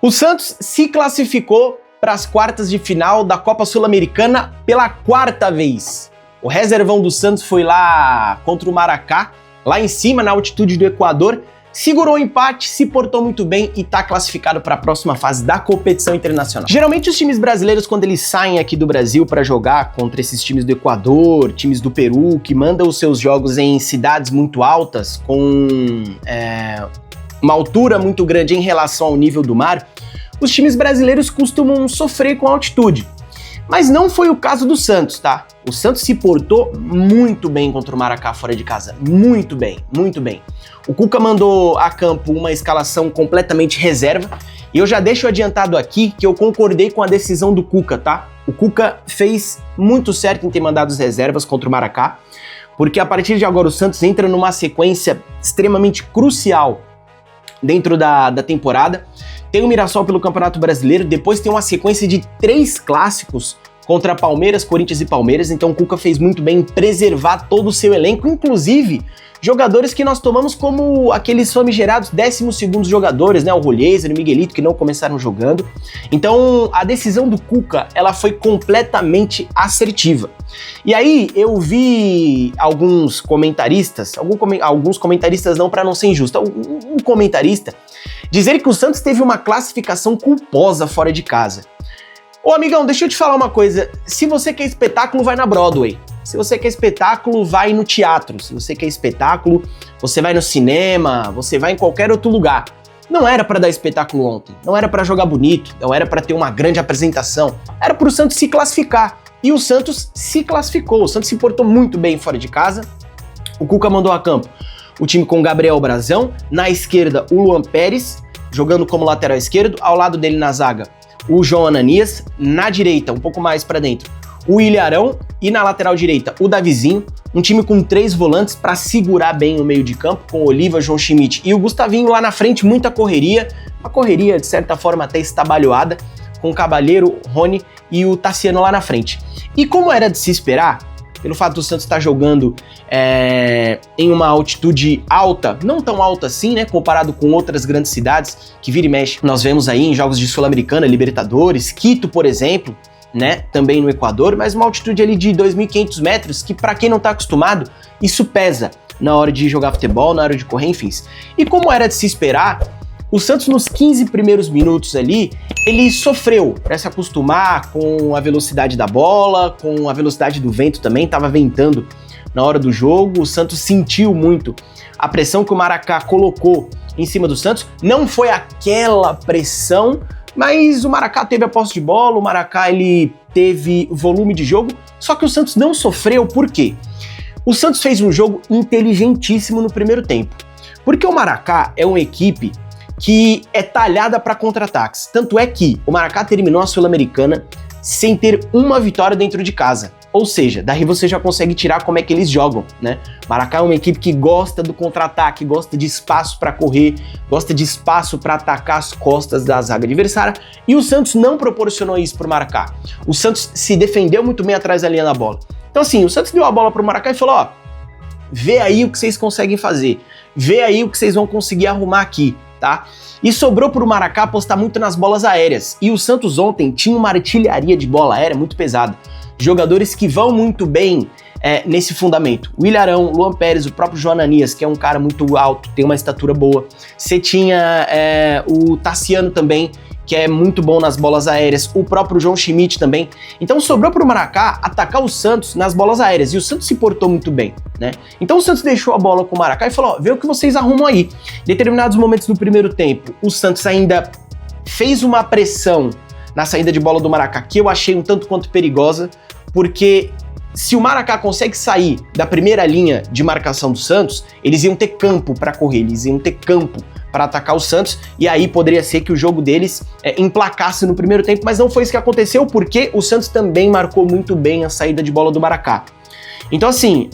O Santos se classificou para as quartas de final da Copa Sul-Americana pela quarta vez. O reservão do Santos foi lá contra o Maracá, lá em cima, na altitude do Equador, segurou o empate, se portou muito bem e está classificado para a próxima fase da competição internacional. Geralmente os times brasileiros, quando eles saem aqui do Brasil para jogar contra esses times do Equador, times do Peru, que mandam os seus jogos em cidades muito altas, com uma altura muito grande em relação ao nível do mar, os times brasileiros costumam sofrer com a altitude. Mas não foi o caso do Santos, tá? O Santos se portou muito bem contra o Maracá fora de casa. Muito bem, muito bem. O Cuca mandou a campo uma escalação completamente reserva. E eu já deixo adiantado aqui que eu concordei com a decisão do Cuca, tá? O Cuca fez muito certo em ter mandado as reservas contra o Maracá, porque a partir de agora o Santos entra numa sequência extremamente crucial dentro da temporada. Tem o Mirassol pelo Campeonato Brasileiro, depois tem uma sequência de 3 clássicos contra Palmeiras, Corinthians e Palmeiras, então o Cuca fez muito bem em preservar todo o seu elenco, inclusive jogadores que nós tomamos como aqueles famigerados 12º jogadores, né, o Rolhezer, o Miguelito, que não começaram jogando. Então a decisão do Cuca, ela foi completamente assertiva. E aí eu vi alguns comentaristas, alguns comentaristas não, para não ser injusto, um comentarista dizer que o Santos teve uma classificação culposa fora de casa. Ô amigão, deixa eu te falar uma coisa, se você quer espetáculo, vai na Broadway. Se você quer espetáculo, vai no teatro. Se você quer espetáculo, você vai no cinema, você vai em qualquer outro lugar. Não era pra dar espetáculo ontem, não era pra jogar bonito, não era pra ter uma grande apresentação, era pro Santos se classificar. E o Santos se classificou, o Santos se portou muito bem fora de casa. O Cuca mandou a campo o time com o Gabriel Brazão, na esquerda o Luan Pérez, jogando como lateral esquerdo, ao lado dele na zaga o João Ananias, na direita, um pouco mais pra dentro, o Ilharão e na lateral direita o Davizinho, um time com 3 volantes para segurar bem o meio de campo, com o Oliva, João Schmidt e o Gustavinho lá na frente, muita correria, uma correria de certa forma até estabalhoada, com o Cabalheiro, Rony e o Tassiano lá na frente. E como era de se esperar, pelo fato do Santos estar jogando em uma altitude alta, não tão alta assim, né, comparado com outras grandes cidades que vira e mexe, nós vemos aí em jogos de Sul-Americana, Libertadores, Quito, por exemplo, né, também no Equador, mas uma altitude ali de 2.500 metros, que para quem não tá acostumado, isso pesa na hora de jogar futebol, na hora de correr, enfim. E como era de se esperar, o Santos nos 15 primeiros minutos ali, ele sofreu para se acostumar com a velocidade da bola, com a velocidade do vento também, tava ventando na hora do jogo, o Santos sentiu muito a pressão que o Maracá colocou em cima do Santos, não foi aquela pressão, mas o Maracá teve a posse de bola, o Maracá ele teve volume de jogo, só que o Santos não sofreu, por quê? O Santos fez um jogo inteligentíssimo no primeiro tempo, porque o Maracá é uma equipe que é talhada para contra-ataques, tanto é que o Maracá terminou a Sul-Americana sem ter uma vitória dentro de casa, ou seja, daí você já consegue tirar como é que eles jogam, né? Maracá é uma equipe que gosta do contra-ataque, gosta de espaço para correr, gosta de espaço para atacar as costas da zaga adversária, e o Santos não proporcionou isso pro Maracá. O Santos se defendeu muito bem atrás da linha da bola. Então assim, o Santos deu a bola pro Maracá e falou, ó, vê aí o que vocês conseguem fazer, vê aí o que vocês vão conseguir arrumar aqui, tá? E sobrou pro Maracá apostar muito nas bolas aéreas, e o Santos ontem tinha uma artilharia de bola aérea muito pesada. Jogadores que vão muito bem nesse fundamento. O Ilharão, Luan Pérez, o próprio João Ananias, que é um cara muito alto, tem uma estatura boa. Você tinha o Tassiano também, que é muito bom nas bolas aéreas. O próprio João Schmidt também. Então sobrou pro Maracá atacar o Santos nas bolas aéreas. E o Santos se portou muito bem, né? Então o Santos deixou a bola com o Maracá e falou, ó, vê o que vocês arrumam aí. Em determinados momentos do primeiro tempo, o Santos ainda fez uma pressão na saída de bola do Maracá, que eu achei um tanto quanto perigosa, porque se o Maracá consegue sair da primeira linha de marcação do Santos, eles iam ter campo para correr, eles iam ter campo para atacar o Santos, e aí poderia ser que o jogo deles emplacasse no primeiro tempo, mas não foi isso que aconteceu, porque o Santos também marcou muito bem a saída de bola do Maracá. Então assim,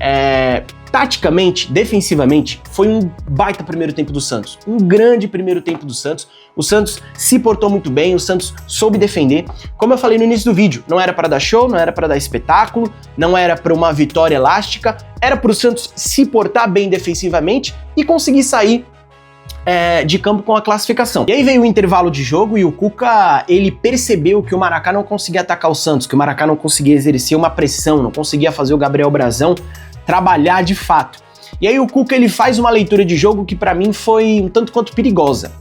taticamente, defensivamente, foi um baita primeiro tempo do Santos, um grande primeiro tempo do Santos. O Santos se portou muito bem, o Santos soube defender. Como eu falei no início do vídeo, não era para dar show, não era para dar espetáculo, não era para uma vitória elástica, era para o Santos se portar bem defensivamente e conseguir sair de campo com a classificação. E aí veio o intervalo de jogo e o Cuca, ele percebeu que o Maracá não conseguia atacar o Santos, que o Maracá não conseguia exercer uma pressão, não conseguia fazer o Gabriel Brazão trabalhar de fato. E aí o Cuca, ele faz uma leitura de jogo que pra mim foi um tanto quanto perigosa.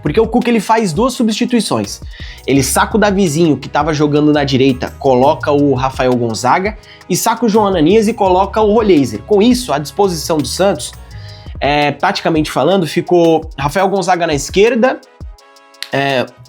Porque o Cuca, ele faz 2 substituições. Ele saca o Davizinho, que estava jogando na direita, coloca o Rafael Gonzaga, e saca o João Ananias e coloca o Roleiser. Com isso, à disposição do Santos, taticamente falando, ficou Rafael Gonzaga na esquerda,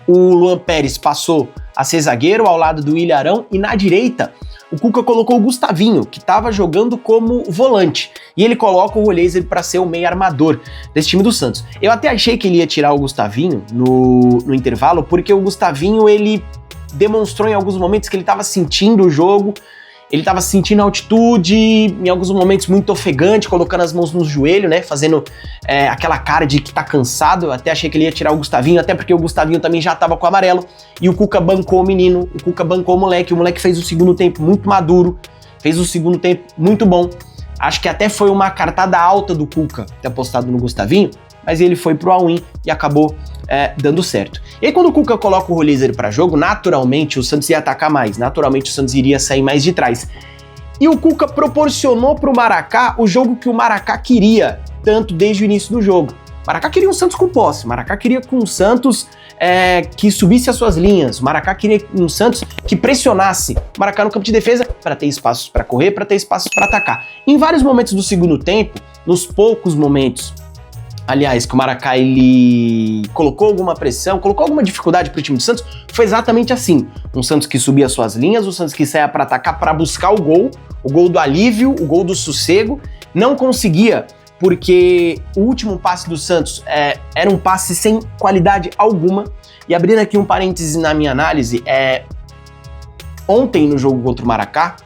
o Luan Pérez passou a ser zagueiro ao lado do Ilharão, e na direita o Cuca colocou o Gustavinho, que estava jogando como volante, e ele coloca o Roleiser para ser o meio armador desse time do Santos. Eu até achei que ele ia tirar o Gustavinho no intervalo, porque o Gustavinho, ele demonstrou em alguns momentos que ele estava sentindo o jogo, ele estava sentindo a altitude, em alguns momentos muito ofegante, colocando as mãos no joelho, né, fazendo aquela cara de que tá cansado. Eu até achei que ele ia tirar o Gustavinho, até porque o Gustavinho também já tava com o amarelo, e o Cuca bancou o menino, o Cuca bancou o moleque fez o segundo tempo muito maduro, fez o segundo tempo muito bom. Acho que até foi uma cartada alta do Cuca ter apostado no Gustavinho, mas ele foi pro all-in e acabou dando certo. E aí, quando o Cuca coloca o Roleiser para jogo, naturalmente o Santos ia atacar mais, naturalmente o Santos iria sair mais de trás. E o Cuca proporcionou pro Maracá o jogo que o Maracá queria, tanto desde o início do jogo. O Maracá queria um Santos com posse, o Maracá queria um Santos que subisse as suas linhas, o Maracá queria um Santos que pressionasse o Maracá no campo de defesa para ter espaços para correr, para ter espaços para atacar. Em vários momentos do segundo tempo, nos poucos momentos, aliás, que o Maracá, ele colocou alguma pressão, colocou alguma dificuldade pro time do Santos, foi exatamente assim. Um Santos que subia suas linhas, um Santos que saia para atacar, para buscar o gol do alívio, o gol do sossego. Não conseguia, porque o último passe do Santos era um passe sem qualidade alguma. E abrindo aqui um parêntese na minha análise, ontem no jogo contra o Maracá,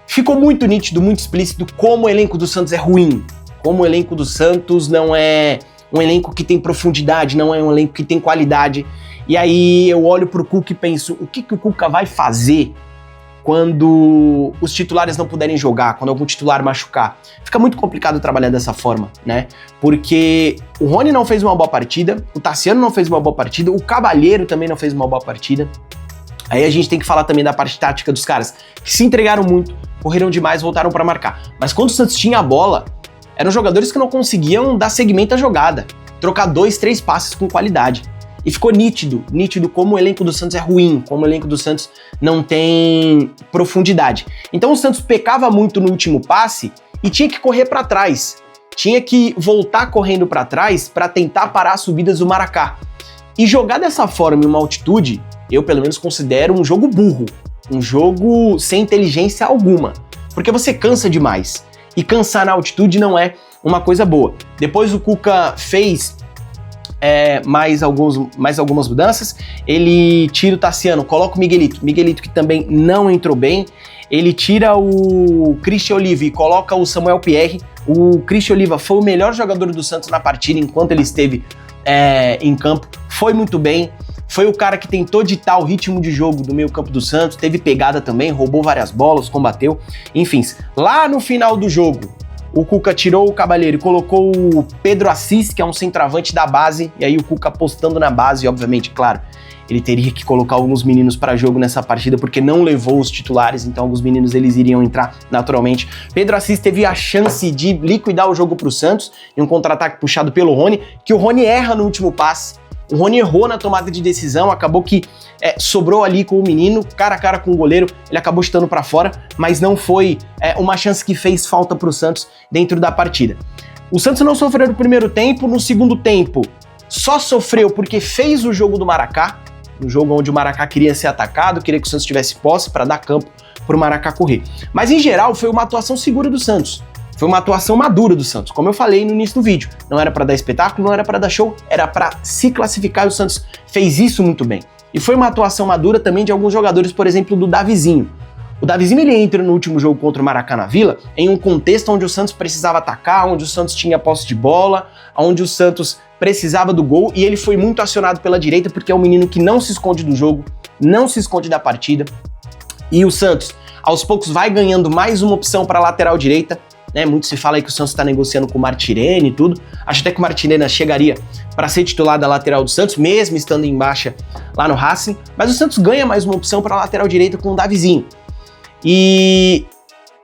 ficou muito nítido, muito explícito como o elenco do Santos é ruim. Como o elenco do Santos não é um elenco que tem profundidade, não é um elenco que tem qualidade. E aí eu olho pro Cuca e penso, o que o Cuca vai fazer quando os titulares não puderem jogar, quando algum titular machucar? Fica muito complicado trabalhar dessa forma, né? Porque o Rony não fez uma boa partida, o Tassiano não fez uma boa partida, o Cabalheiro também não fez uma boa partida. Aí a gente tem que falar também da parte tática dos caras, que se entregaram muito, correram demais, voltaram para marcar. Mas quando o Santos tinha a bola, eram jogadores que não conseguiam dar segmento à jogada, trocar 2, 3 passes com qualidade. E ficou nítido como o elenco do Santos é ruim, como o elenco do Santos não tem profundidade. Então o Santos pecava muito no último passe e tinha que correr para trás. Tinha que voltar correndo para trás para tentar parar as subidas do Maracá. E jogar dessa forma em uma altitude, eu pelo menos considero um jogo burro, um jogo sem inteligência alguma, porque você cansa demais. E cansar na altitude não é uma coisa boa. Depois o Cuca fez mais algumas mudanças. Ele tira o Tassiano, coloca o Miguelito que também não entrou bem. Ele tira o Christian Oliva e coloca o Samuel Pierre. O Christian Oliva foi o melhor jogador do Santos na partida enquanto ele esteve em campo. Foi muito bem. Foi o cara que tentou ditar o ritmo de jogo do meio campo do Santos, teve pegada também, roubou várias bolas, combateu, enfim. Lá no final do jogo, o Cuca tirou o Cabalheiro e colocou o Pedro Assis, que é um centroavante da base, e aí o Cuca apostando na base, obviamente, claro, ele teria que colocar alguns meninos para jogo nessa partida, porque não levou os titulares, então alguns meninos eles iriam entrar naturalmente. Pedro Assis teve a chance de liquidar o jogo para o Santos, em um contra-ataque puxado pelo Rony, que o Rony erra no último passe. O Rony errou na tomada de decisão, acabou que sobrou ali com o menino, cara a cara com o goleiro, ele acabou chutando para fora, mas não foi uma chance que fez falta pro Santos dentro da partida. O Santos não sofreu no primeiro tempo, no segundo tempo só sofreu porque fez o jogo do Maracá, um jogo onde o Maracá queria ser atacado, queria que o Santos tivesse posse para dar campo pro Maracá correr. Mas em geral foi uma atuação segura do Santos. Foi uma atuação madura do Santos, como eu falei no início do vídeo. Não era para dar espetáculo, não era para dar show, era para se classificar e o Santos fez isso muito bem. E foi uma atuação madura também de alguns jogadores, por exemplo, do Davizinho. O Davizinho ele entra no último jogo contra o Maracá na Vila em um contexto onde o Santos precisava atacar, onde o Santos tinha posse de bola, onde o Santos precisava do gol e ele foi muito acionado pela direita porque é um menino que não se esconde do jogo, não se esconde da partida. E o Santos, aos poucos, vai ganhando mais uma opção para a lateral direita. né? Muito se fala aí que o Santos está negociando com o Martirene e tudo. Acho até que o Martirene chegaria para ser titular da lateral do Santos, mesmo estando em baixa lá no Racing. Mas o Santos ganha mais uma opção para a lateral direita com o Davizinho. E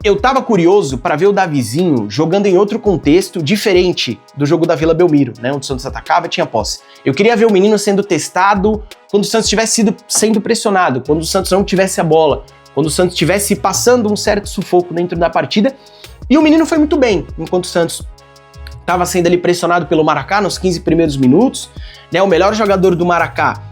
eu tava curioso para ver o Davizinho jogando em outro contexto, diferente do jogo da Vila Belmiro, né? Onde o Santos atacava e tinha posse. Eu queria ver o menino sendo testado quando o Santos estivesse sendo pressionado, quando o Santos não tivesse a bola, quando o Santos estivesse passando um certo sufoco dentro da partida. E o menino foi muito bem, enquanto o Santos estava sendo ali pressionado pelo Maracá nos 15 primeiros minutos, né? O melhor jogador do Maracá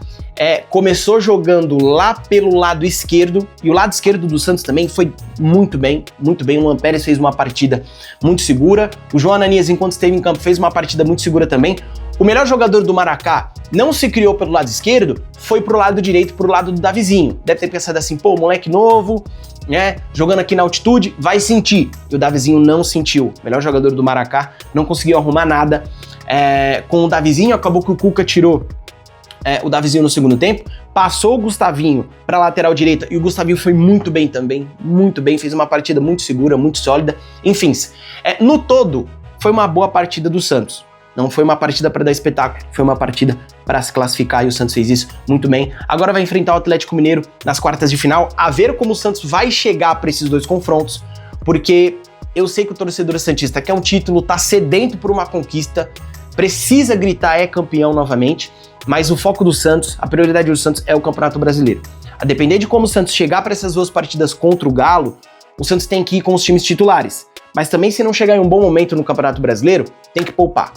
começou jogando lá pelo lado esquerdo, e o lado esquerdo do Santos também foi muito bem, muito bem. O Luan Pérez fez uma partida muito segura, o João Ananias, enquanto esteve em campo, fez uma partida muito segura também. O melhor jogador do Maracá não se criou pelo lado esquerdo, foi pro lado direito, pro lado do Davizinho. Deve ter pensado assim, pô, moleque novo, né, jogando aqui na altitude, vai sentir. E o Davizinho não sentiu. O melhor jogador do Maracá não conseguiu arrumar nada com o Davizinho. Acabou que o Cuca tirou o Davizinho no segundo tempo, passou o Gustavinho para lateral direita, e o Gustavinho foi muito bem também, muito bem, fez uma partida muito segura, muito sólida. Enfim, no todo, foi uma boa partida do Santos. Não foi uma partida para dar espetáculo, foi uma partida para se classificar, e o Santos fez isso muito bem. Agora vai enfrentar o Atlético Mineiro nas quartas de final, a ver como o Santos vai chegar para esses dois confrontos, porque eu sei que o torcedor santista quer um título, tá sedento por uma conquista, precisa gritar é campeão novamente, mas o foco do Santos, a prioridade do Santos é o Campeonato Brasileiro. A depender de como o Santos chegar para essas duas partidas contra o Galo, o Santos tem que ir com os times titulares. Mas também, se não chegar em um bom momento no Campeonato Brasileiro, tem que poupar.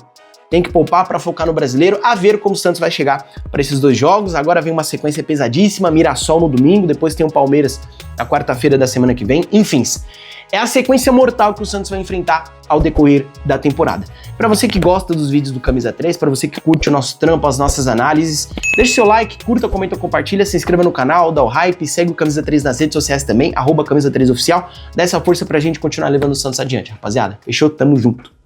Tem que poupar para focar no Brasileiro, a ver como o Santos vai chegar para esses dois jogos. Agora vem uma sequência pesadíssima, Mirassol no domingo, depois tem o Palmeiras na quarta-feira da semana que vem. Enfim, é a sequência mortal que o Santos vai enfrentar ao decorrer da temporada. Para você que gosta dos vídeos do Camisa 3, para você que curte o nosso trampo, as nossas análises, deixe seu like, curta, comenta, compartilha, se inscreva no canal, dá o hype, segue o Camisa 3 nas redes sociais também, @Camisa 3 Oficial, dá essa força pra gente continuar levando o Santos adiante, rapaziada. Fechou? Tamo junto.